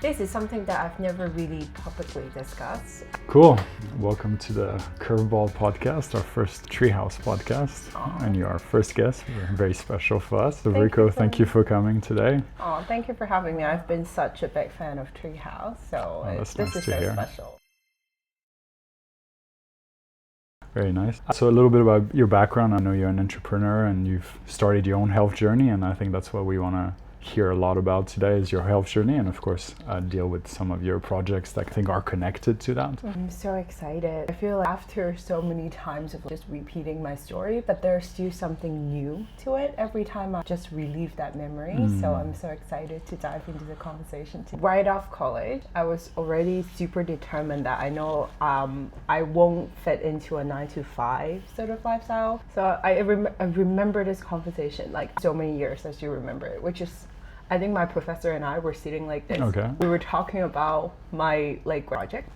This is something that I've never really publicly discussed. Cool. Welcome to the Curveball Podcast, our first Treehouse podcast. Aww. And you're our first guest. You're very special for us. So Vriko, thank you for coming today. Oh, thank you for having me. I've been such a big fan of Treehouse, so this is so special. Very nice. So a little bit about your background. I know you're an entrepreneur and you've started your own health journey, and I think that's what we want to hear a lot about today is your health journey, and of course deal with some of your projects that I think are connected to that. I'm so excited. I feel like after so many times of just repeating my story, but there's still something new to it every time I just relive that memory. So I'm so excited to dive into the conversation today. Right off college, I was already super determined that I know I won't fit into a 9-to-5 sort of lifestyle. So I remember this conversation like so many years as you remember it, which is I think my professor and I were sitting like this. Okay. We were talking about my project,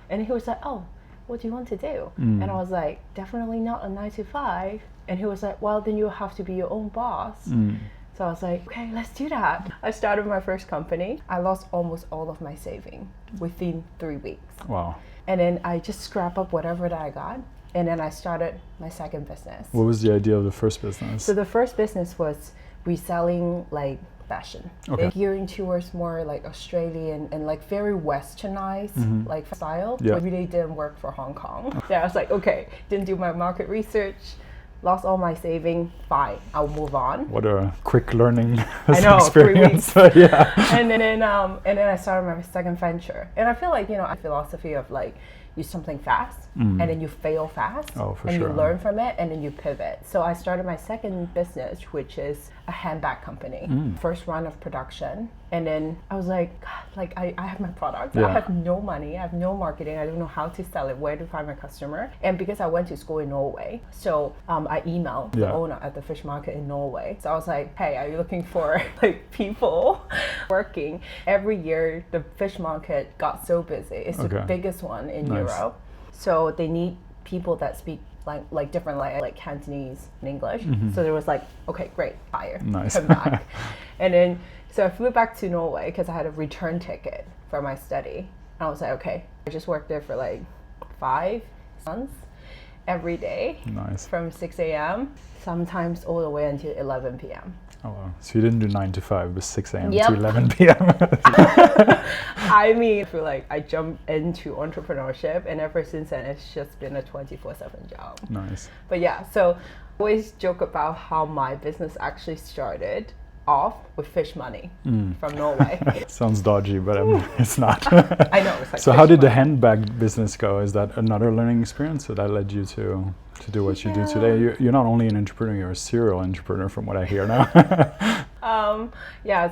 and he was like, "Oh, what do you want to do?" And I was like, "Definitely not a 9-to-5." And he was like, "Well, then you have to be your own boss." So I was like, "Okay, let's do that." I started my first company. I lost almost all of my saving within 3 weeks. Wow. And then I just scrap up whatever that I got. And then I started my second business. What was the idea of the first business? So the first business was reselling fashion, gearing towards more Australian and very westernized style. Yeah. It really didn't work for Hong Kong. Yeah, I was like, okay, didn't do my market research, lost all my saving, fine, I'll move on. What a quick learning experience. 3 weeks. Yeah. And then I started my second venture. And I feel like, a philosophy of you something fast and then you fail fast and you learn from it and then you pivot. So I started my second business, which is a handbag company. First run of production. And then I was like, God, I have my product. I have no money. I have no marketing. I don't know how to sell it, where to find my customer. And because I went to school in Norway, so I emailed the owner at the fish market in Norway. So I was like, hey, are you looking for people working? Every year, the fish market got so busy. It's the biggest one in Europe. So they need people that speak like different like Cantonese and English. So there was okay, great, hire, come back. And then so I flew back to Norway because I had a return ticket for my study. And I was like, okay, I just worked there for 5 months every day. Nice. From 6 a.m. sometimes all the way until 11 p.m. Oh wow. So you didn't do 9-to-5, it was 6 a.m. to 11 p.m. I mean, I feel like I jumped into entrepreneurship, and ever since then it's just been a 24/7 job. Nice. But yeah, so I always joke about how my business actually started off with fish money from Norway. Sounds dodgy, but it's not. I know. It's so how did the handbag business go? Is that another learning experience that led you to do what you do today? You're not only an entrepreneur, you're a serial entrepreneur from what I hear now.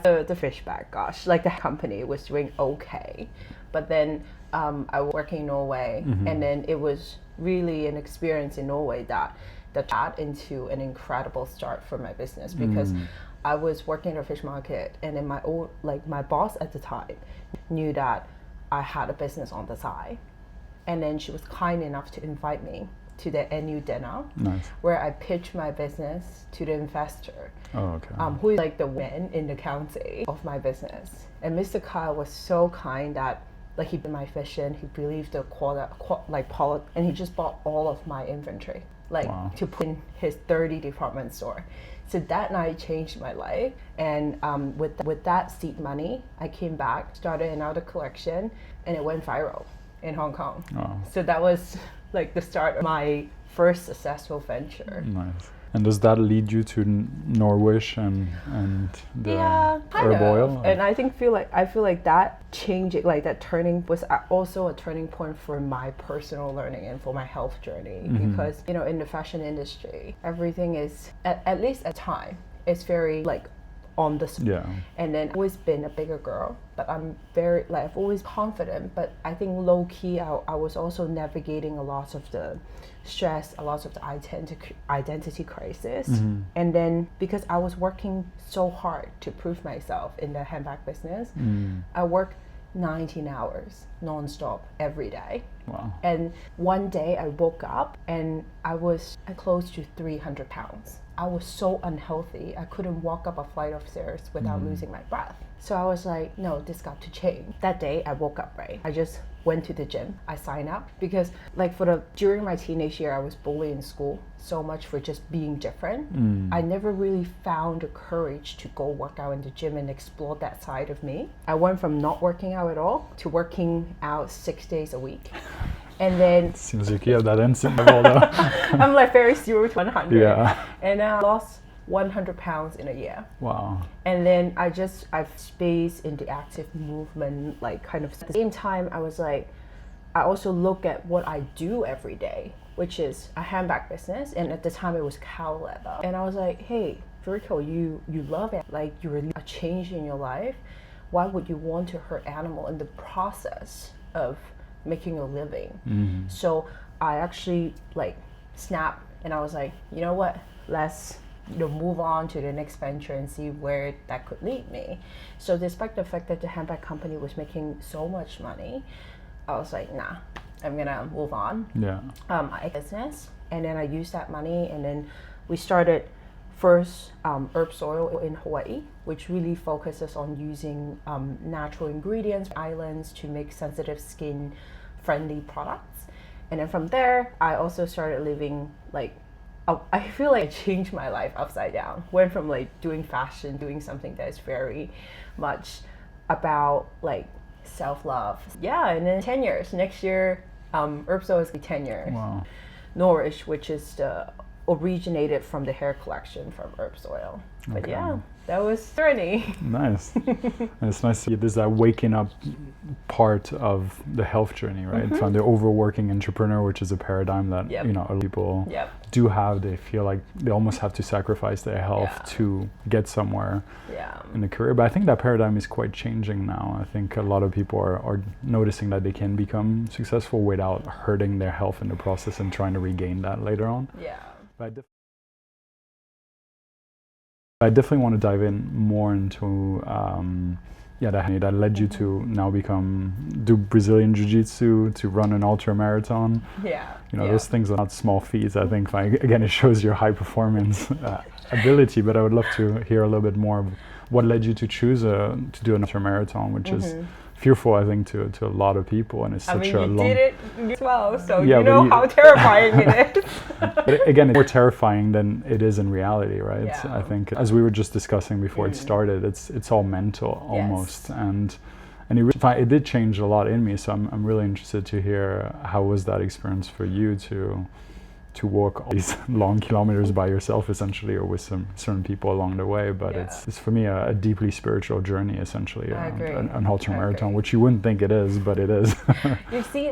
The fish bag, gosh, the company was doing okay. But then I was working in Norway, and then it was really an experience in Norway that got into an incredible start for my business because I was working at a fish market, and then my boss at the time knew that I had a business on the side, and then she was kind enough to invite me to the annual dinner, where I pitched my business to the investor, who is the man in the county of my business. And Mr. Kyle was so kind that he did my vision, he believed the quality, and he just bought all of my inventory to put in his 30 department store. So that night changed my life, and with that seed money, I came back, started another collection, and it went viral in Hong Kong. So that was the start of my first successful venture. Nice. And does that lead you to Norwish and the herb oil? And I feel like that change, that turning was also a turning point for my personal learning and for my health journey. Because in the fashion industry, everything is at least at time it's very on the and then I've always been a bigger girl, but I'm very I've always confident, but I think low key I was also navigating a lot of the stress, a lot of the identity crisis. And then because I was working so hard to prove myself in the handbag business, I worked 19 hours non-stop every day. And one day I woke up and I was close to 300 pounds. I was so unhealthy. I couldn't walk up a flight of stairs without losing my breath. So I was like, no, this got to change. That day I woke up, right? I just went to the gym. I signed up because like during my teenage year, I was bullied in school so much for just being different. I never really found the courage to go work out in the gym and explore that side of me. I went from not working out at all to working out 6 days a week. And then seems like you have that instant level though. I'm like very 0 to 100. Yeah. And I lost 100 pounds in a year. Wow. And then I've space in the active movement, like kind of at the same time I was like, I also look at what I do every day, which is a handbag business, and at the time it was cow leather. And I was like, hey, Vriko, you love it, like you really a change in your life. Why would you want to hurt animal in the process of making a living? So I actually like snapped and I was like, you know what, let's move on to the next venture and see where that could lead me. So despite the fact that the handbag company was making so much money, I was like, nah, I'm gonna move on. I business, and then I used that money, and then we started first herb soil in Hawaii, which really focuses on using natural ingredients, islands to make sensitive skin friendly products. And then from there, I also started living like, I feel like I changed my life upside down. Went from like doing fashion, doing something that is very much about like self-love. Yeah, and then 10 years. Next year, herb soil is 10 years. Wow. Nourish, which is originated from the hair collection from herb soil. But yeah, that was journey. Nice. It's nice to see there's that waking up part of the health journey, right? From the overworking entrepreneur, which is a paradigm that you know, a lot of people do have. They feel like they almost have to sacrifice their health to get somewhere in the career. But I think that paradigm is quite changing now. I think a lot of people are noticing that they can become successful without hurting their health in the process and trying to regain that later on. But I definitely want to dive in more into that led you to now do Brazilian Jiu-Jitsu, to run an ultramarathon. You know, those things are not small feats. I think, again, it shows your high performance ability, but I would love to hear a little bit more of what led you to choose to do an ultramarathon, which is fearful, I think, to a lot of people, and it's such a long... you did it as well, so you know how terrifying it is. But again, it's more terrifying than it is in reality, right? I think, as we were just discussing before it started, it's all mental almost, and it did change a lot in me. So I'm really interested to hear, how was that experience for you to walk all these long kilometers by yourself, essentially, or with some certain people along the way. But it's for me a deeply spiritual journey, essentially, an ultramarathon, which you wouldn't think it is, but it is. You see,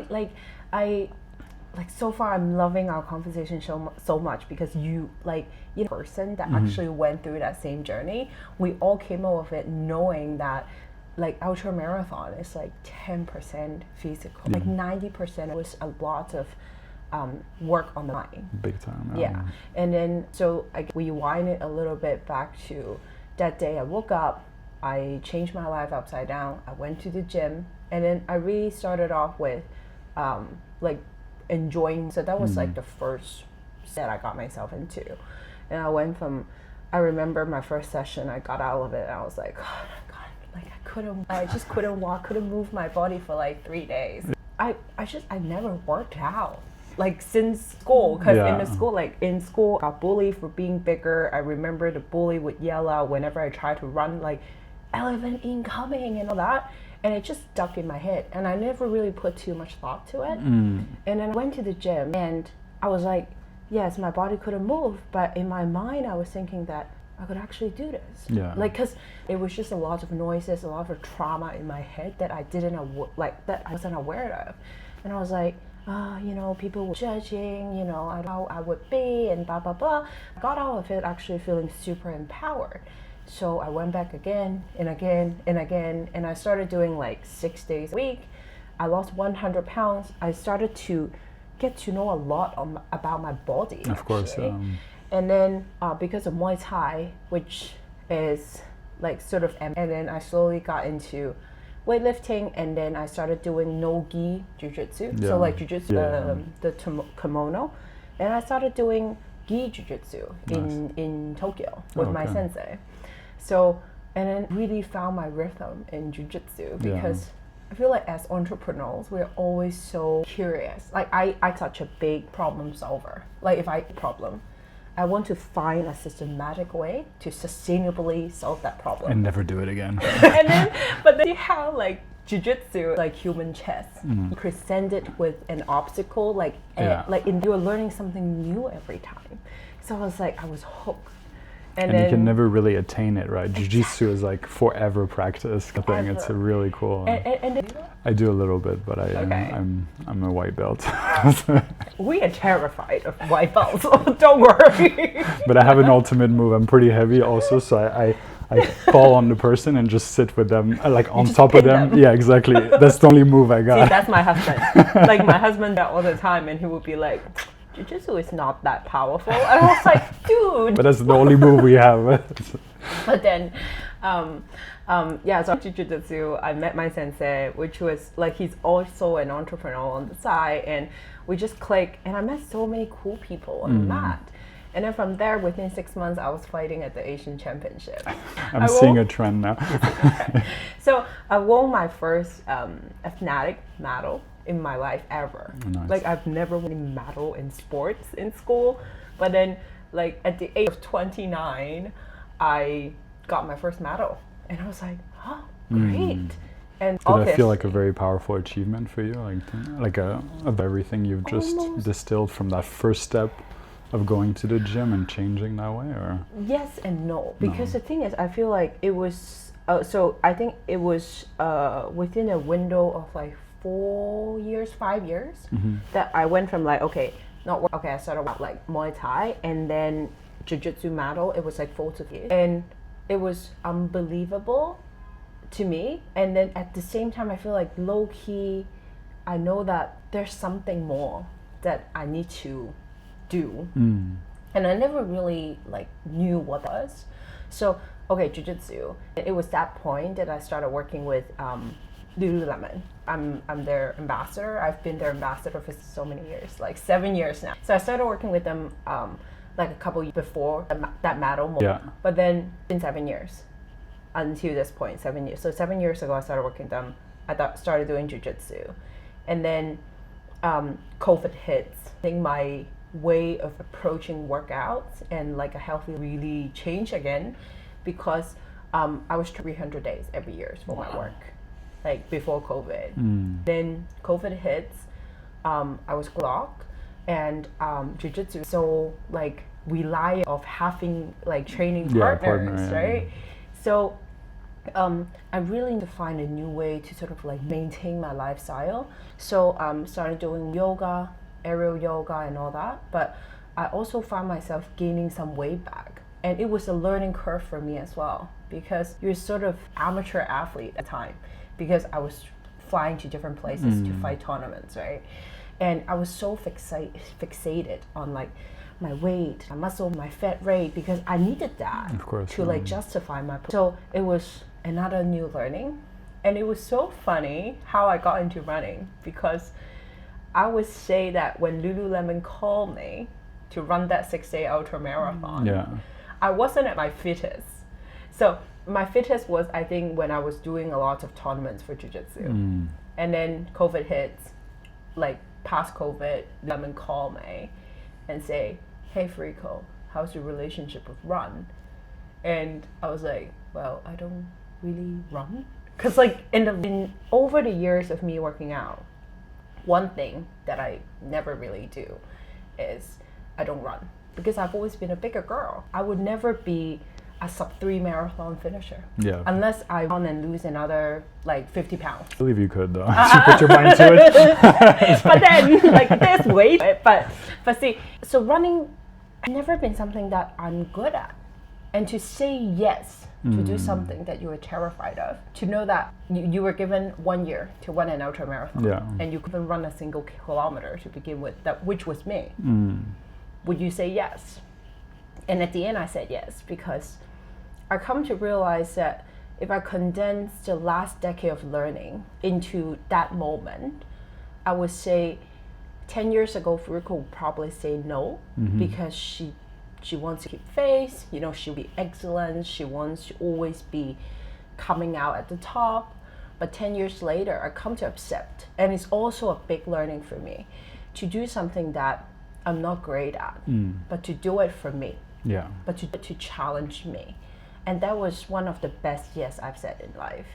so far I'm loving our conversation so much, because you person that actually went through that same journey. We all came out of it knowing that like ultramarathon is like 10% physical, like 90% was a lot of work on the mind. Big time. And then so we wind it a little bit back to that day. I woke up, I changed my life upside down. I went to the gym, and then I really started off with like enjoying. So that was like the first set I got myself into, and I went from. I remember my first session. I got out of it, and I was like, oh my god, like I just couldn't walk, couldn't move my body for like 3 days. I never worked out. Like since school, because in school I got bullied for being bigger. I remember the bully would yell out whenever I tried to run, like elephant incoming and all that, and it just stuck in my head, and I never really put too much thought to it. And then I went to the gym, and I was like, yes, my body couldn't move, but in my mind I was thinking that I could actually do this. Like, because it was just a lot of noises, a lot of trauma in my head that I that I wasn't aware of, and I was like, you know, people were judging, you know, how I would be, and blah, blah, blah. I got out of it actually feeling super empowered. So I went back again and again and again, and I started doing like 6 days a week. I lost 100 pounds. I started to get to know a lot about my body. Of course. And then because of Muay Thai, which is like sort of, and then I slowly got into weightlifting, and then I started doing no-gi jiu-jitsu. So like jiu-jitsu, the kimono. And I started doing gi jiu-jitsu in Tokyo with my sensei. So, and then really found my rhythm in jiu-jitsu because I feel like as entrepreneurs, we're always so curious. Like I'm such a big problem solver. Like if I have a problem, I want to find a systematic way to sustainably solve that problem. And never do it again. But then you have like jiu-jitsu, like human chess. You present it with an obstacle, like you're learning something new every time. So I was hooked. And then, you can never really attain it, right? Jiu-jitsu is like forever practice. I think it's a really cool. And I do a little bit, but I'm a white belt. We are terrified of white belts. Don't worry. But I have an ultimate move. I'm pretty heavy also, so I fall on the person and just sit with them, like on top of them. Yeah, exactly. That's the only move I got. See, that's my husband. Like my husband does all the time, and he would be like, jiu-jitsu is not that powerful. And I was like, dude. But that's the only move we have. But then, so jiu-jitsu, I met my sensei, which was like, he's also an entrepreneur on the side, and we just clicked, and I met so many cool people on the mat. And then from there, within 6 months, I was fighting at the Asian Championship. I'm seeing a trend now. So I won my first athletic medal in my life ever. Nice. Like I've never won a medal in sports in school, but then like at the age of 29, I got my first medal, and I was like, oh, great. And did that feel like a very powerful achievement for you? Like of everything you've just distilled from that first step of going to the gym and changing that way, or? Yes and no, because the thing is, I feel like it was, I think it was within a window of like 5 years, that I went from like, I started with like Muay Thai, and then Jiu-Jitsu medal, it was like 4 to 5 years. And it was unbelievable to me. And then at the same time, I feel like low key, I know that there's something more that I need to do. And I never really like knew what it was. So, Jiu-Jitsu, it was that point that I started working with Lululemon. I'm their ambassador. I've been their ambassador for so many years, like 7 years now. So I started working with them like a couple years before that medal moment. Yeah. But then in 7 years, until this point, 7 years. So 7 years ago, I started working with them. I started doing jiu-jitsu, and then COVID hits. I think my way of approaching workouts and like a healthy really changed again, because I was 300 days every year for my work. Like before COVID. Then COVID hits, I was blocked, and jiu-jitsu so like rely of having like training partners, right? So I really need to find a new way to sort of like maintain my lifestyle. So started doing yoga, aerial yoga and all that, but I also found myself gaining some weight back, and it was a learning curve for me as well, because you're sort of amateur athlete at the time, because I was flying to different places to fight tournaments, right? And I was so fixated on like my weight, my muscle, my fat rate, because I needed that to like justify my. So it was another new learning, and it was so funny how I got into running, because I would say that when Lululemon called me to run that 6-day ultramarathon, I wasn't at my fittest. So my fittest was, I think, when I was doing a lot of tournaments for jiu-jitsu. And then COVID hits, like past COVID, Lululemon called me and say, hey Vriko, how's your relationship with run? And I was like, well, I don't really run. Because like in over the years of me working out, one thing that I never really do is I don't run, because I've always been a bigger girl. I would never be a sub-3 marathon finisher. Unless I run and lose another like 50 pounds. I believe you could though. You put your mind to it. But then like there's weight. But see, so running has never been something that I'm good at. And to say yes to do something that you were terrified of, to know that you were given 1 year to run an ultramarathon, and you couldn't run a single kilometer to begin with, which was me. Would you say yes? And at the end I said yes, because I come to realize that if I condense the last decade of learning into that moment, I would say 10 years ago, Vriko would probably say no, because she wants to keep face, she'll be excellent, she wants to always be coming out at the top. But 10 years later, I come to accept, and it's also a big learning for me, to do something that I'm not great at, but to do it for me, but to challenge me. And that was one of the best yes I've said in life,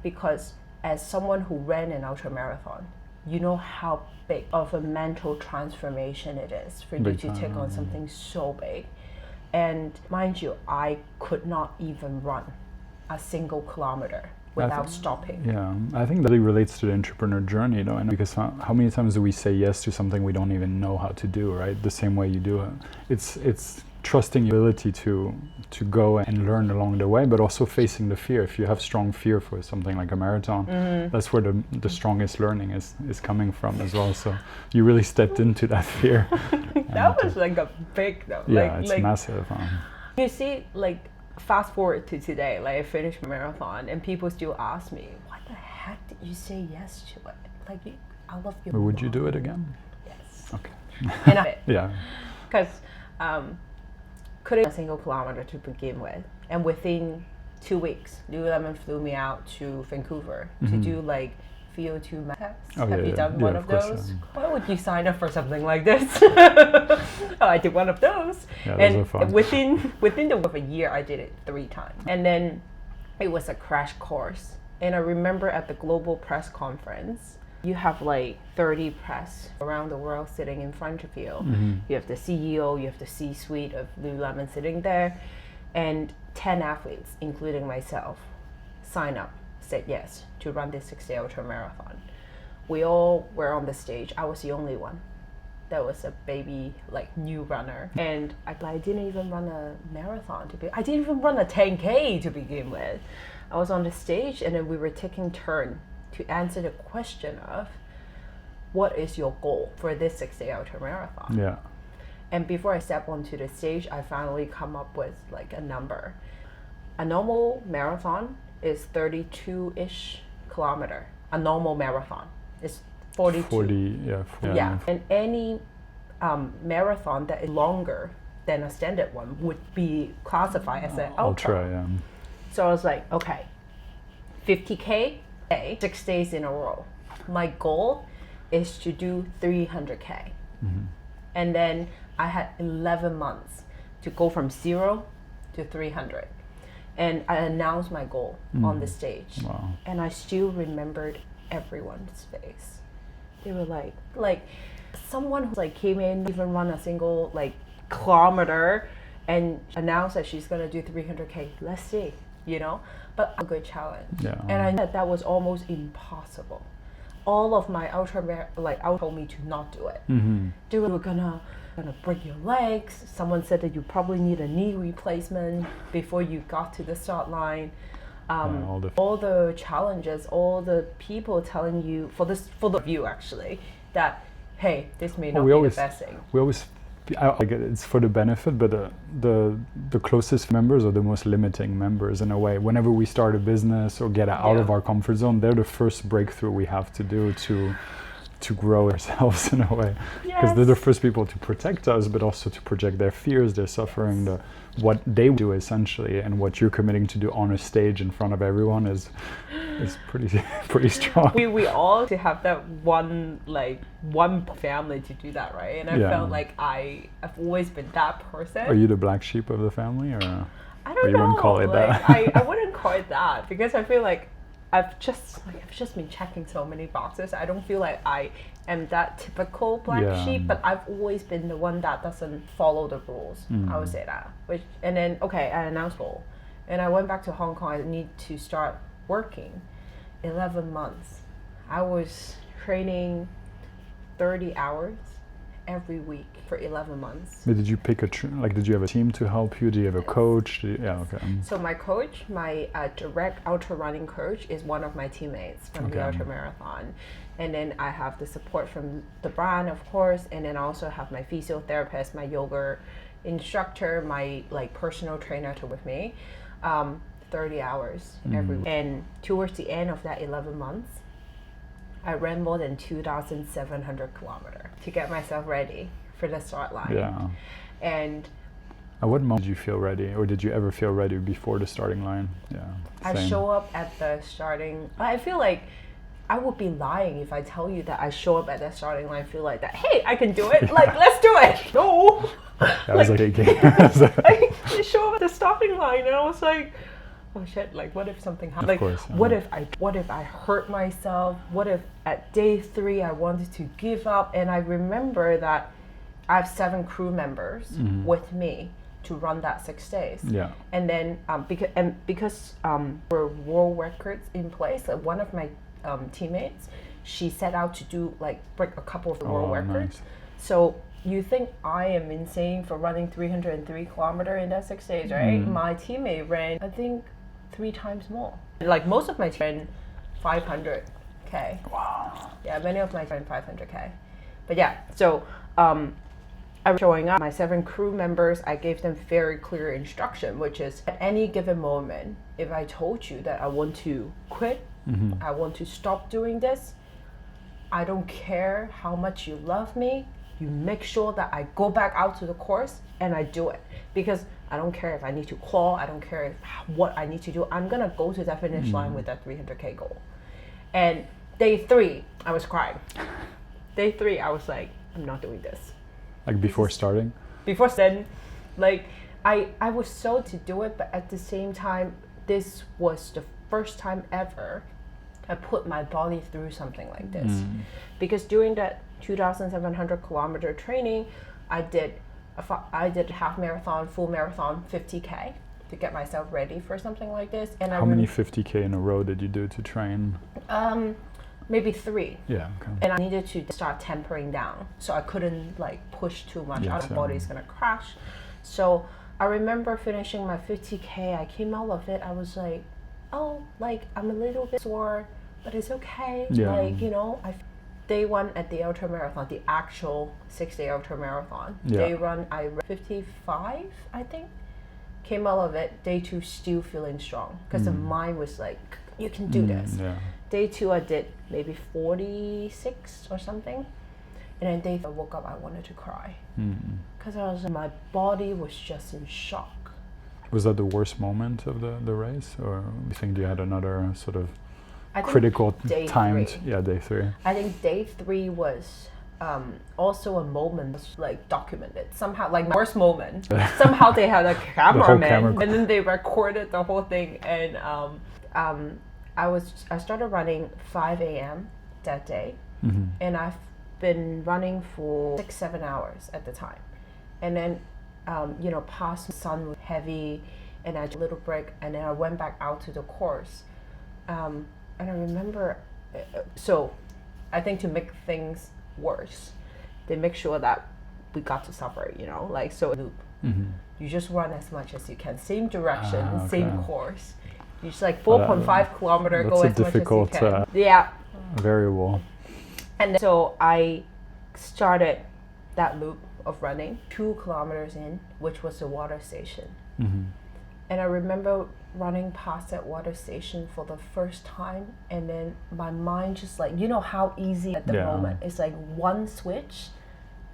because as someone who ran an ultramarathon, you know how big of a mental transformation it is for you to take on something so big. And mind you, I could not even run a single kilometer without stopping. Yeah, I think that really relates to the entrepreneur journey, and because how many times do we say yes to something we don't even know how to do, right? The same way you do it. It's trusting your ability to go and learn along the way, but also facing the fear. If you have strong fear for something like a marathon, that's where the strongest learning is coming from as well. So you really stepped into that fear. That was like a big though. Yeah, it's massive. You see, like, fast forward to today, like I finished my marathon and people still ask me, why the heck did you say yes to it? Like, I love your Would you do it again? Yes. Okay. And yeah. Because couldn't a single kilometer to begin with, and within 2 weeks, Lululemon flew me out to Vancouver to do like VO2 max tests. Have you done one of those? Why would you sign up for something like this? I did one of those, and those are fun. within a year, I did it 3 times, and then it was a crash course. And I remember at the global press conference, you have like 30 press around the world sitting in front of you. You have the CEO, you have the C-suite of Lululemon sitting there, and 10 athletes, including myself, sign up, said yes to run this 6-day ultra marathon. We all were on the stage. I was the only one that was a baby, like, new runner, and I didn't even run a marathon I didn't even run a 10K to begin with. I was on the stage, and then we were taking turn to answer the question of, what is your goal for this 6-day ultra marathon? Yeah. And before I step onto the stage, I finally come up with like a number. A normal marathon is 32-ish kilometer. A normal marathon is 42. 40, yeah. And any marathon that is longer than a standard one would be classified as an ultra. Yeah. So I was like, okay, 50K, 6 days in a row. My goal is to do 300K. And then I had 11 months to go from 0 to 300. And I announced my goal on the stage. Wow. And I still remembered everyone's face. They were like someone who like came in, even run a single like kilometer and announced that she's gonna do 300K. Let's see, but a good challenge. Yeah. And I knew that was almost impossible. All of my ultra told me to not do it. They were gonna break your legs. Someone said that you probably need a knee replacement before you got to the start line. All the challenges, all the people telling you for the view actually that, hey, this may not be the best thing. We always, I get it's for the benefit, but the closest members are the most limiting members in a way. Whenever we start a business or get out of our comfort zone, they're the first breakthrough we have to do to grow ourselves in a way, because they're the first people to protect us, but also to project their fears, their suffering, what they do essentially, and what you're committing to do on a stage in front of everyone is pretty strong. We all to have that one family to do that, right? And I felt like I've always been that person. Are you the black sheep of the family, or I don't know? You wouldn't call it that. I wouldn't call it that, because I feel like I've just been checking so many boxes. I don't feel like I am that typical black sheep, but I've always been the one that doesn't follow the rules. I would say that. And then I announced goal, and I went back to Hong Kong. I need to start working. 11 months. I was training 30 hours every week for 11 months. But did you pick did you have a team to help you? Do you have a coach? So my coach, my direct ultra running coach, is one of my teammates from the ultra marathon. And then I have the support from the brand, of course, and then I also have my physiotherapist, my yoga instructor, my personal trainer with me. 30 hours every week. And towards the end of that 11 months, I ran more than 2,700 kilometers to get myself ready for the start line. Yeah. And at what moment did you feel ready, or did you ever feel ready before the starting line? Yeah. I show up at the starting. I feel like I would be lying if I tell you that I show up at the starting line, feel like that. Hey, I can do it. Like, let's do it. No. I was like, I show up at the starting line, and I was like, oh shit! Like, what if something happens? Like, course, what if I hurt myself? What if at day 3 I wanted to give up? And I remember that I have 7 crew members with me to run that 6 days. Yeah. And then because were world records in place, one of my teammates, she set out to do break a couple of the world records. Nice. So you think I am insane for running 303 kilometers in that 6 days, right? My teammate ran, I think, 3 times more. Like most of my team ran 500K. Wow. Yeah, many of my ran 500K. But yeah, so I was showing up. My 7 crew members, I gave them very clear instruction, which is at any given moment, if I told you that I want to quit, I want to stop doing this, I don't care how much you love me, you make sure that I go back out to the course and I do it. Because I don't care if I need to claw, I don't care what I need to do, I'm gonna go to that finish line with that 300K goal. And day 3, I was crying. Day 3, I was like, I'm not doing this. Like before starting? Before then, like I was so to do it, but at the same time, this was the first time ever I put my body through something like this. Because during that 2,700 kilometer training, I did half marathon, full marathon, 50K to get myself ready for something like this. And how many 50K in a row did you do to train? Maybe 3. Yeah. Okay. And I needed to start tempering down, so I couldn't push too much. Our body's gonna crash. So I remember finishing my 50K. I came out of it. I was like, oh, I'm a little bit sore, but it's okay. Yeah. Day 1 at the ultramarathon, the actual 6-day ultramarathon. Yeah. Day 1, I ran 55, I think. Came out of it. Day 2, still feeling strong because the mind was like, you can do this. Yeah. Day 2, I did maybe 46 or something. And then day 3, I woke up, I wanted to cry. Because my body was just in shock. Was that the worst moment of the race? Or you think you had another sort of critical time? Yeah, day 3. I think day 3 was also a moment documented. Somehow, my worst moment. Somehow they had a cameraman and then they recorded the whole thing. And I started running 5 a.m. that day, and I've been running for 6-7 hours at the time. And then, past the sun was heavy, and I took a little break, and then I went back out to the course. And I remember, so I think to make things worse, they make sure that we got to suffer, so loop. You just run as much as you can, same direction, same course. You just 4.5 kilometer, go as much as you can. Yeah. Variable. And so I started that loop of running 2 kilometers in, which was the water station. And I remember running past that water station for the first time, and then my mind just how easy at the moment, it's one switch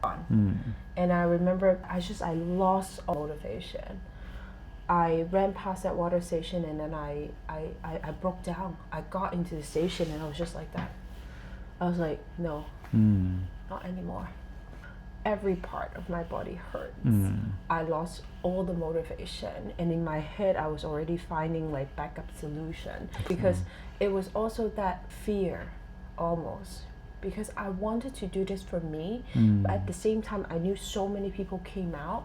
on. And I remember I lost all motivation. I ran past that water station, and then I broke down. I got into the station and I was just like that. I was like, no, not anymore. Every part of my body hurts. I lost all the motivation, and in my head I was already finding backup solution, because it was also that fear almost, because I wanted to do this for me, but at the same time I knew so many people came out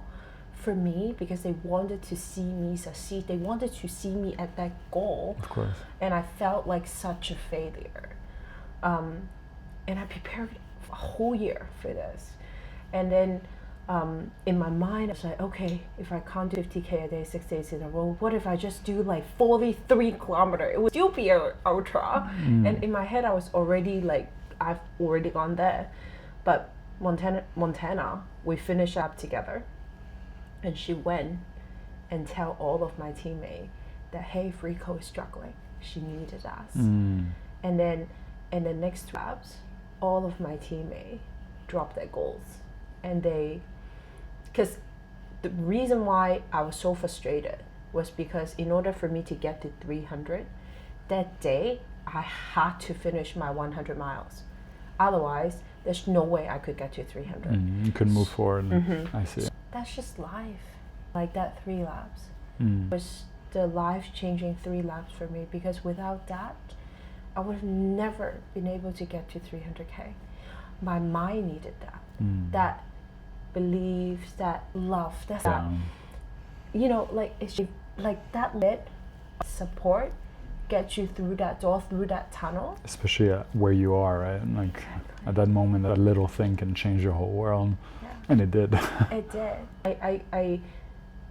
for me because they wanted to see me succeed. They wanted to see me at that goal. Of course. And I felt like such a failure. And I prepared a whole year for this. And then in my mind, I was like, okay, if I can't do 50K a day, 6 days in a row, what if I just do 43 kilometers? It would still be an ultra. And in my head, I was already I've already gone there. But Montana, we finished up together. And she went and tell all of my teammates that, hey, Vriko is struggling. She needed us. And then And the next laps, all of my teammates dropped their goals. And because the reason why I was so frustrated was because in order for me to get to 300, that day I had to finish my 100 miles. Otherwise, there's no way I could get to 300. You couldn't move forward. I see. That's just life. Like that 3 laps was the life-changing 3 laps for me, because without that, I would have never been able to get to 300K. My mind needed that. That beliefs, that love, that, you know, like it's like that lit support gets you through that door, through that tunnel. Especially where you are, right? And like at that moment, that little thing can change your whole world. Yeah. And it did. It did.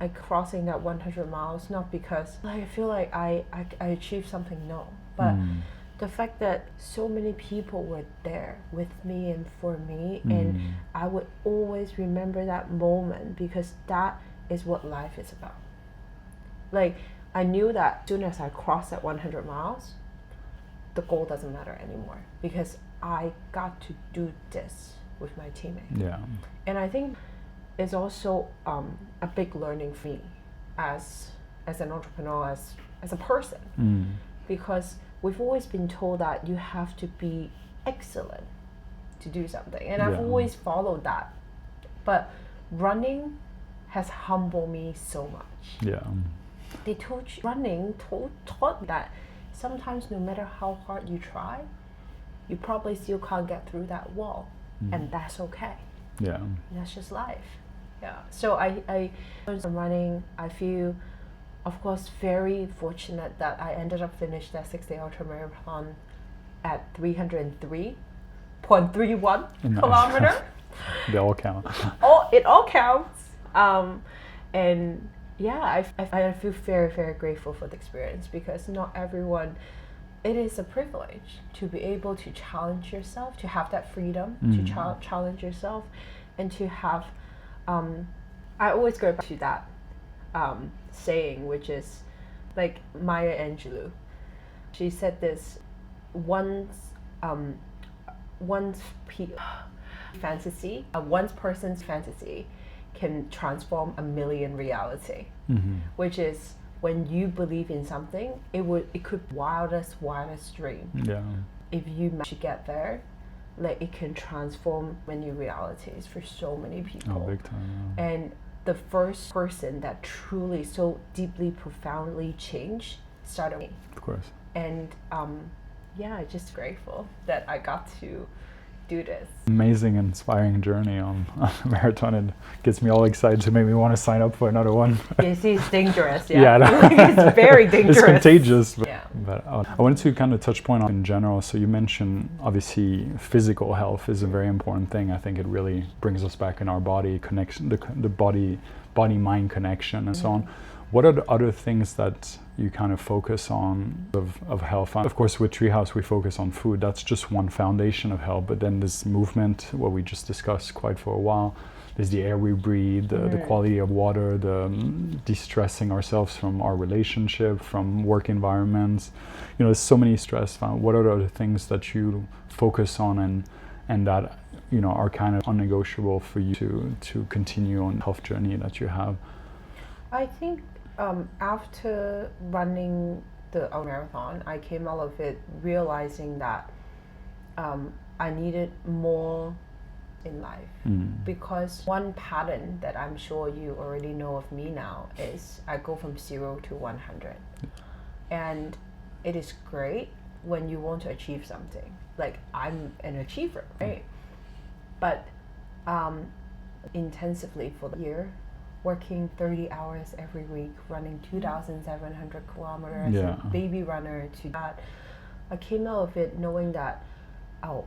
I crossing that 100 miles, not because like, I feel like I achieved something, no. But the fact that so many people were there with me and for me, and I would always remember that moment, because that is what life is about. Like, I knew that as soon as I crossed that 100 miles, the goal doesn't matter anymore, because I got to do this with my teammate. Yeah. And I think it's also a big learning for me as an entrepreneur, as a person, because we've always been told that you have to be excellent to do something, and I've always followed that. But running has humbled me so much. Yeah. They taught that sometimes no matter how hard you try, you probably still can't get through that wall, and that's okay. Yeah. That's just life. Yeah. So I from running, I feel, of course, very fortunate that I ended up finishing that 6-day ultramarathon at 303.31 kilometer. They all count. It all counts. And yeah, I feel very, very grateful for the experience, because not everyone, it is a privilege to be able to challenge yourself, to have that freedom to challenge yourself, and to have, I always go back to that saying, which is like Maya Angelou. She said this: one person's fantasy can transform a million reality. Which is, when you believe in something, it could be wildest dream. Yeah. If you manage to get there, like, it can transform many realities for so many people. Oh, big time. Yeah. And the first person that truly so deeply, profoundly changed started me. Of course. And yeah, just grateful that I got to do this. Amazing, inspiring journey on a marathon. It gets me all excited to make me want to sign up for another one. You see, it's dangerous. Yeah, yeah. It's very dangerous. It's contagious. But, yeah. But I wanted to kind of touch point on in general. So you mentioned, obviously, physical health is a very important thing. I think it really brings us back in our body, connection, the body-mind connection, and so on. What are the other things that you kind of focus on of health? Of course, with Treehouse, we focus on food. That's just one foundation of health. But then this movement, what we just discussed quite for a while, there's the air we breathe, the quality of water, the de-stressing ourselves from our relationship, from work environments. You know, there's so many stress. What are the other things that you focus on and that, you know, are kind of unnegotiable for you to continue on the health journey that you have? I think after running the marathon, I came out of it realizing that I needed more in life, because one pattern that I'm sure you already know of me now is I go from 0 to 100, and it is great when you want to achieve something. Like, I'm an achiever, right? But intensively for the year, working 30 hours every week, running 2,700 kilometers, a baby runner to that, I came out of it knowing that,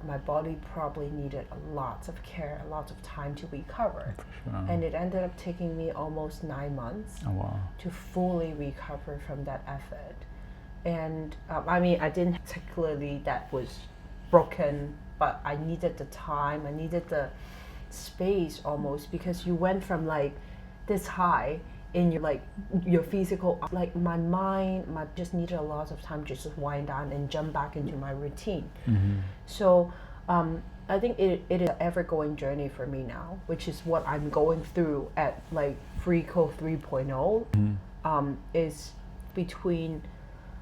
my body probably needed lots of care, lots of time to recover. Sure. And it ended up taking me almost 9 months to fully recover from that effort. And I mean, I didn't particularly that was broken, but I needed the time, I needed the space almost, because you went from like this high in your like your physical, like my mind just needed a lot of time to just wind down and jump back into my routine. So I think it is an ever-going journey for me now, which is what I'm going through at like Vriko 3.0. Is between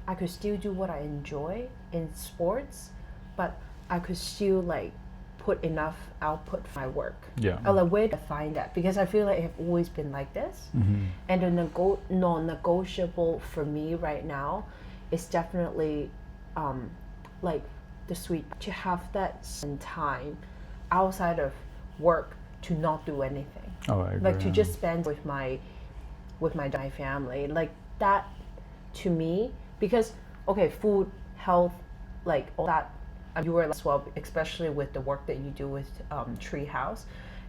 I could still do what I enjoy in sports, but I could still like put enough output for my work. I like where to find that, because I feel like I've always been like this. And the non-negotiable for me right now is definitely like the sweet to have that time outside of work to not do anything. I agree, like to just spend with my family, like that to me, because okay, food, health, like all that, you were as well, especially with the work that you do with Treehouse.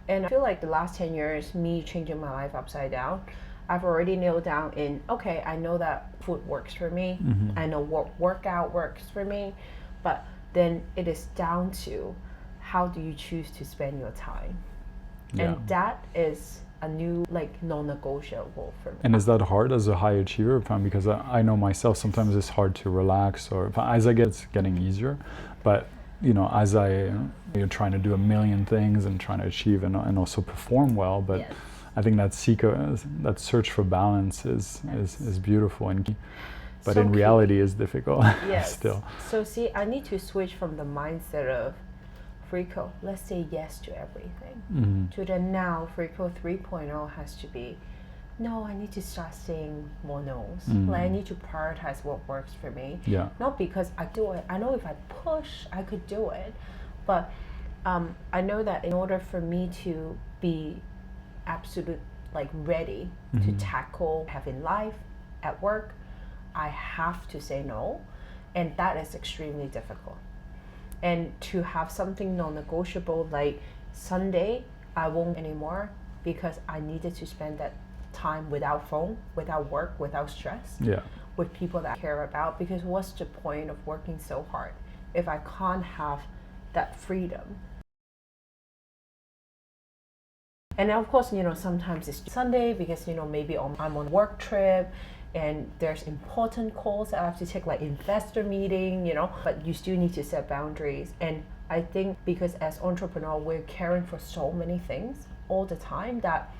And I feel like the last 10 years, me changing my life upside down, I've already nailed down in, okay, I know that food works for me, I know what workout works for me, but then it is down to how do you choose to spend your time. And that is a new like non-negotiable for me. And is that hard as a high achiever? Because I know myself, sometimes it's hard to relax, or as I get, it's getting easier. But you know, as you're trying to do a million things and trying to achieve and also perform well. But I think that search for balance is beautiful, and but so in reality is difficult. Still. So see, I need to switch from the mindset of Vriko, let's say yes to everything, to the now Vriko 3.0 has to be, no, I need to start saying more no's. Like I need to prioritize what works for me. Not because I do it. I know if I push, I could do it. But I know that in order for me to be absolute like ready to tackle having life at work, I have to say no. And that is extremely difficult. And to have something non-negotiable like Sunday, I won't anymore, because I needed to spend that time without phone, without work, without stress, with people that I care about. Because what's the point of working so hard if I can't have that freedom? And of course, you know, sometimes it's Sunday because, you know, maybe I'm on work trip and there's important calls that I have to take, like investor meeting, you know, but you still need to set boundaries. And I think because as entrepreneur, we're caring for so many things all the time that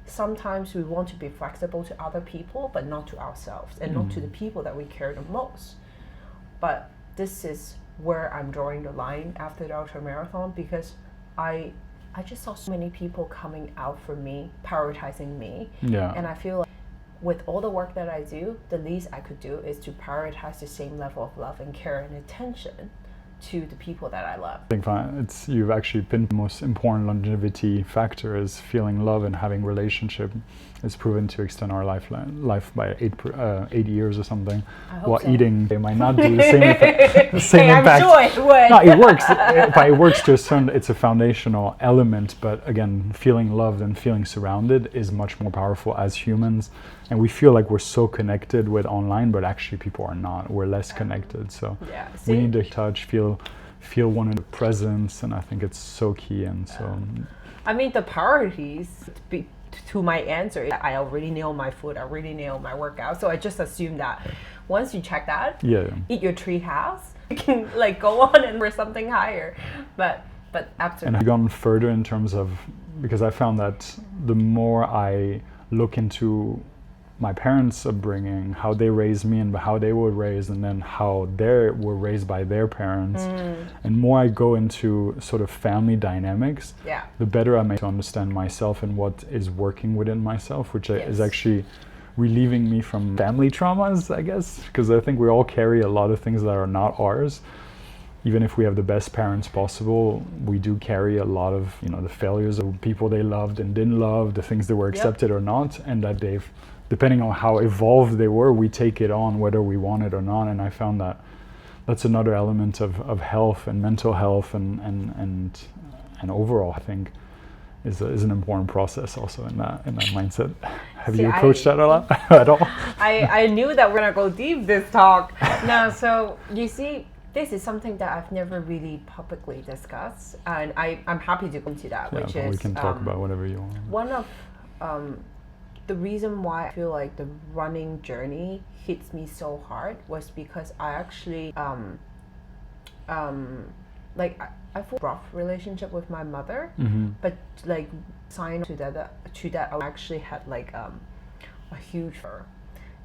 sometimes we want to be flexible to other people, but not to ourselves and not to the people that we care the most. But this is where I'm drawing the line after the ultramarathon, because I just saw so many people coming out for me, prioritizing me. And I feel like with all the work that I do, the least I could do is to prioritize the same level of love and care and attention to the people that I love. I think you've actually pinned the most important longevity factor is feeling love and having relationship. It's proven to extend our life by 8 years or something. While so. Eating, they might not do the same impact. I'm sure it would. No, it works. It works to a certain. It's a foundational element, but again, feeling loved and feeling surrounded is much more powerful as humans. And we feel like we're so connected with online, but actually people are not. We're less connected. So we need to touch, feel one another's presence, and I think it's so key. And so, I mean, the priorities to my answer, I already nailed my food, I already nailed my workout. So I just assume that once you check that, eat your Treehouse, you can like go on and for something higher. But absolutely. And I've gone further in terms of, because I found that the more I look into my parents' upbringing, how they raised me and how they were raised, and then how they were raised by their parents, and more I go into sort of family dynamics, the better I make to understand myself and what is working within myself, which is actually relieving me from family traumas, I guess, because I think we all carry a lot of things that are not ours. Even if we have the best parents possible, we do carry a lot of, you know, the failures of people they loved and didn't love, the things that were accepted or not, and that they've, depending on how evolved they were, we take it on whether we want it or not. And I found that that's another element of health and mental health and overall, I think, is an important process also in that mindset. Have you approached that a lot at all? I knew that we're gonna go deep this talk. No, so you see, this is something that I've never really publicly discussed, and I'm happy to go into that. Which is we can talk about whatever you want. One of the reason why I feel like the running journey hits me so hard was because I actually like I have a rough relationship with my mother, but like sign to that I actually had like a huge her,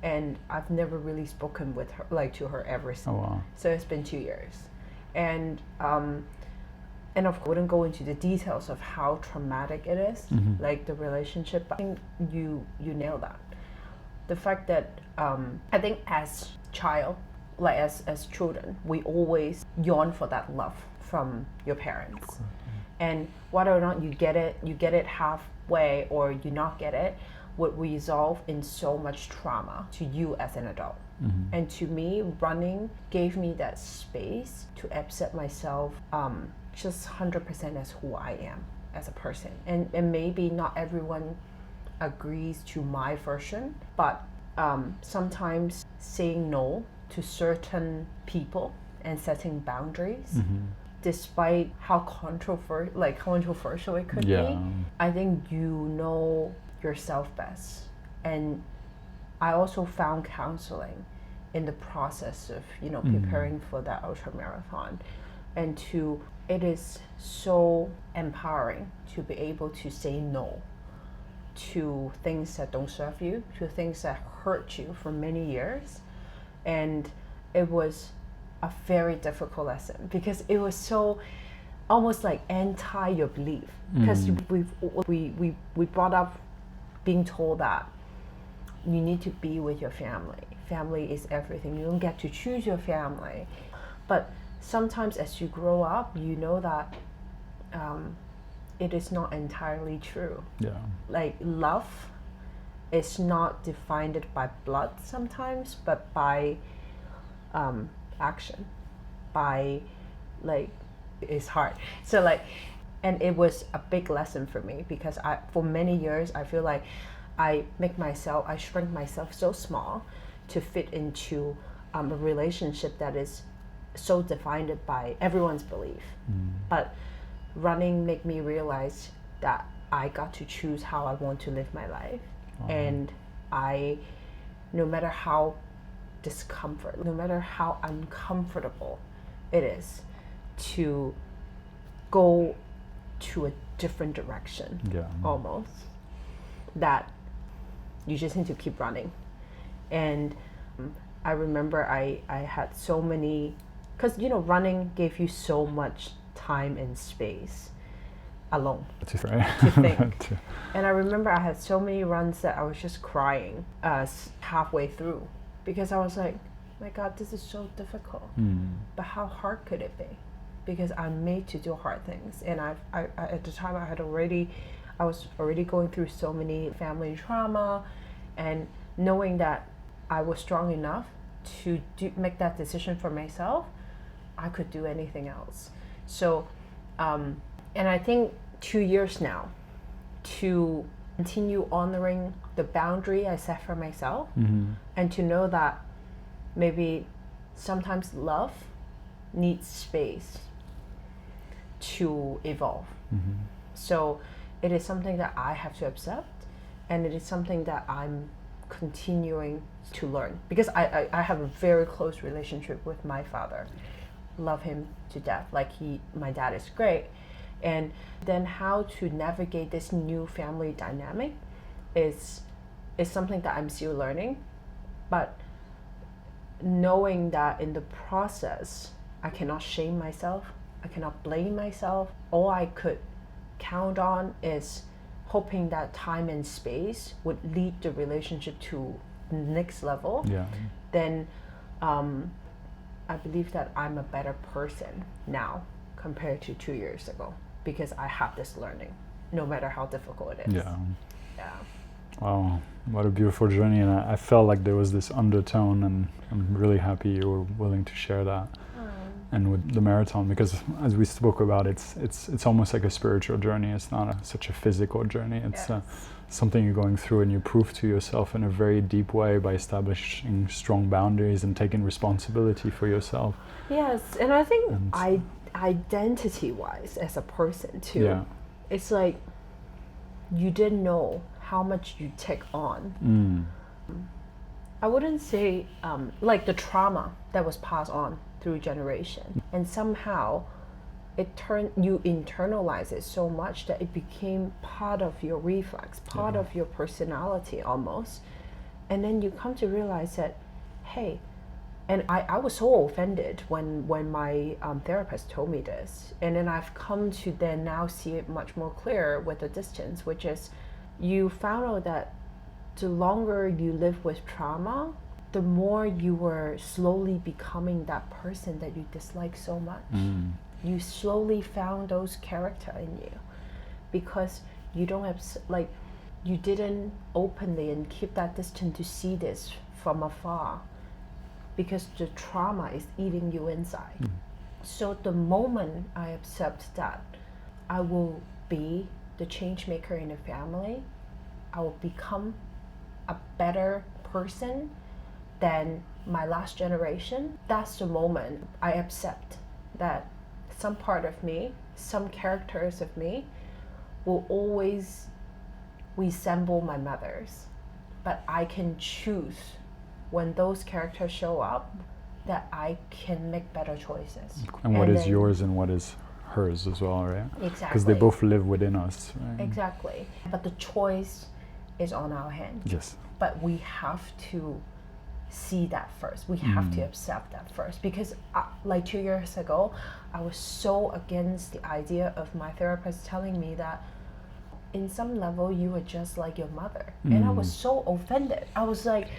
and I've never really spoken with her to her ever since. Oh wow. So it's been 2 years, and of course I wouldn't go into the details of how traumatic it is, like the relationship, but I think you nailed that. The fact that I think as child, like as children, we always yearn for that love from your parents. And whether or not you get it halfway or you not get it, would resolve in so much trauma to you as an adult. And to me, running gave me that space to accept myself just 100% as who I am as a person. And maybe not everyone agrees to my version, but sometimes saying no to certain people and setting boundaries, despite how controversial it could be, I think you know yourself best. And I also found counseling in the process of preparing for that ultramarathon, and it is so empowering to be able to say no to things that don't serve you, to things that hurt you for many years. And it was a very difficult lesson because it was so almost like anti your belief, because we brought up being told that you need to be with your family is everything, you don't get to choose your family. But sometimes as you grow up, you know that it is not entirely true. Like love is not defined by blood sometimes, but by action, by it's hard. So and it was a big lesson for me because for many years I feel like I shrink myself so small to fit into a relationship that is so defined by everyone's belief. But running made me realize that I got to choose how I want to live my life. And no matter how no matter how uncomfortable it is to go to a different direction, almost, that you just need to keep running. And I remember I had so many, because running gave you so much time and space alone to think. And I remember I had so many runs that I was just crying halfway through, because I was like, my God, this is so difficult. But how hard could it be? Because I'm made to do hard things. And I at the time I was already going through so many family trauma, and knowing that I was strong enough to make that decision for myself, I could do anything else. So, and I think 2 years now to continue honoring the boundary I set for myself, and to know that maybe sometimes love needs space to evolve. So it is something that I have to accept, and it is something that I'm continuing to learn, because I have a very close relationship with my father. Love him to death. My dad is great. And then how to navigate this new family dynamic is something that I'm still learning. But knowing that in the process, I cannot shame myself, I cannot blame myself. All I could count on is hoping that time and space would lead the relationship to the next level. Then I believe that I'm a better person now compared to 2 years ago, because I have this learning, no matter how difficult it is. Wow, what a beautiful journey. And I felt like there was this undertone, and I'm really happy you were willing to share that. And with the marathon, because as we spoke about, it's almost like a spiritual journey. It's not such a physical journey. It's something you're going through, and you prove to yourself in a very deep way by establishing strong boundaries and taking responsibility for yourself. Yes, and I think identity-wise as a person too, it's like you didn't know how much you take on. Mm. I wouldn't say like the trauma that was passed on through generation, and somehow you internalize it so much that it became part of your reflex, part of your personality almost. And then you come to realize that, hey, and I was so offended when my therapist told me this. And then I've come to then now see it much more clear with the distance, which is you found out that the longer you live with trauma, the more you were slowly becoming that person that you dislike so much. Mm. You slowly found those character in you because you don't have, like, you didn't openly and keep that distance to see this from afar because the trauma is eating you inside. Mm. So the moment I accept that I will be the change maker in the family, I will become a better person than my last generation, that's the moment I accept that some part of me, some characters of me will always resemble my mother's, but I can choose when those characters show up that I can make better choices. And what is yours and what is hers as well, right? Exactly. Because they both live within us, right? Exactly. But the choice is on our hands. Yes. But we have to see that first. We have to accept that first. Because like 2 years ago, I was so against the idea of my therapist telling me that in some level you were just like your mother. And I was so offended. I was like,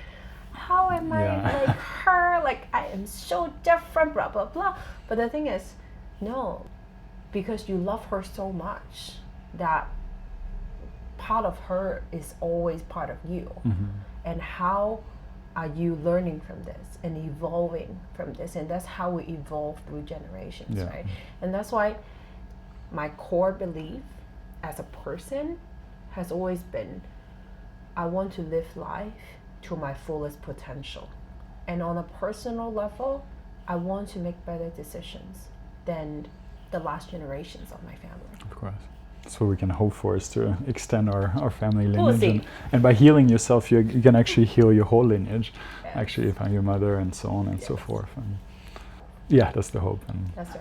how am I like her? Like I am so different, blah, blah, blah. But the thing is, no, because you love her so much that part of her is always part of you. Mm-hmm. And how are you learning from this and evolving from this? And that's how we evolve through generations, right? And that's why my core belief as a person has always been, I want to live life to my fullest potential. And on a personal level, I want to make better decisions than the last generations of my family. Of course. That's what we can hope for, is to extend our family We'll lineage. see. And by healing yourself, you can actually heal your whole lineage. Yes. Actually, if your mother and so on and so forth. And yeah, that's the hope.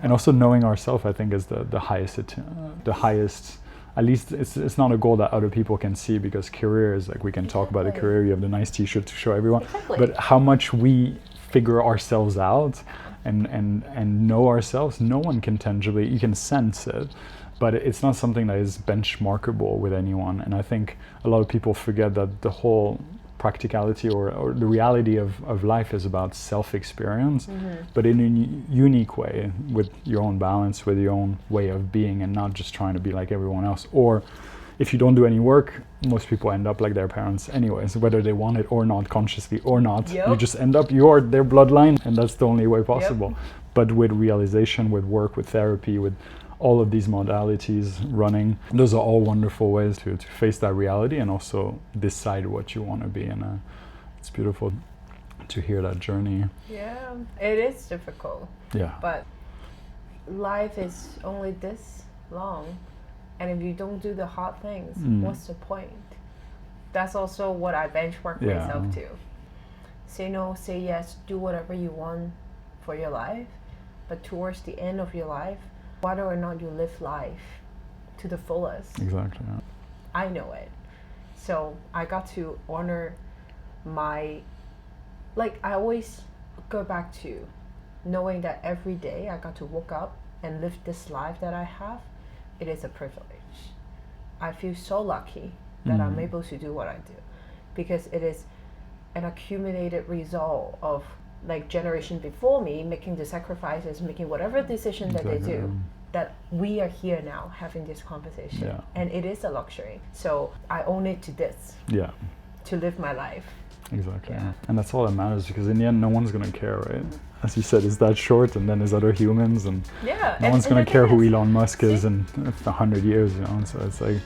And also knowing ourselves, I think, is the highest. At least it's not a goal that other people can see, because career is like, we can talk about a career, you have the nice t-shirt to show everyone. Exactly. But how much we figure ourselves out and know ourselves, no one can tangibly, you can sense it, but it's not something that is benchmarkable with anyone. And I think a lot of people forget that the whole practicality or the reality of life is about self-experience, but in a unique way, with your own balance, with your own way of being, and not just trying to be like everyone else. Or if you don't do any work, most people end up like their parents anyways, whether they want it or not, consciously or not. You just end up, you're their bloodline, and that's the only way possible. But with realization, with work, with therapy, with all of these modalities running, those are all wonderful ways to face that reality and also decide what you want to be. And it's beautiful to hear that journey. Yeah, it is difficult. Yeah. But life is only this long. And if you don't do the hard things, what's the point? That's also what I benchmark myself to. Say no, say yes, do whatever you want for your life. But towards the end of your life, whether or not you live life to the fullest. Exactly. Yeah. I know it. So I got to honor my, like, I always go back to knowing that every day I got to wake up and live this life that I have. It is a privilege. I feel so lucky that I'm able to do what I do, because it is an accumulated result of like generation before me making the sacrifices, making whatever decision that they do, that we are here now having this conversation. And it is a luxury. So I own it to this. To live my life. Exactly. And that's all that matters, because in the end, no one's going to care, right? As you said, it's that short, and then there's other humans, and no one's going to care who Elon Musk is in 100 years, you know? And so it's like,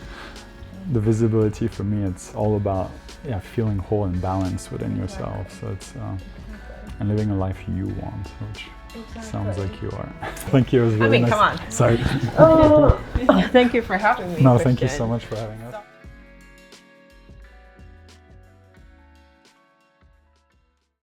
the visibility for me, it's all about feeling whole and balanced within yourself. So it's and living a life you want, which sounds like you are. Thank you. It was really nice. Come on. Sorry. Thank you for having me. No, Christian. Thank you so much for having us.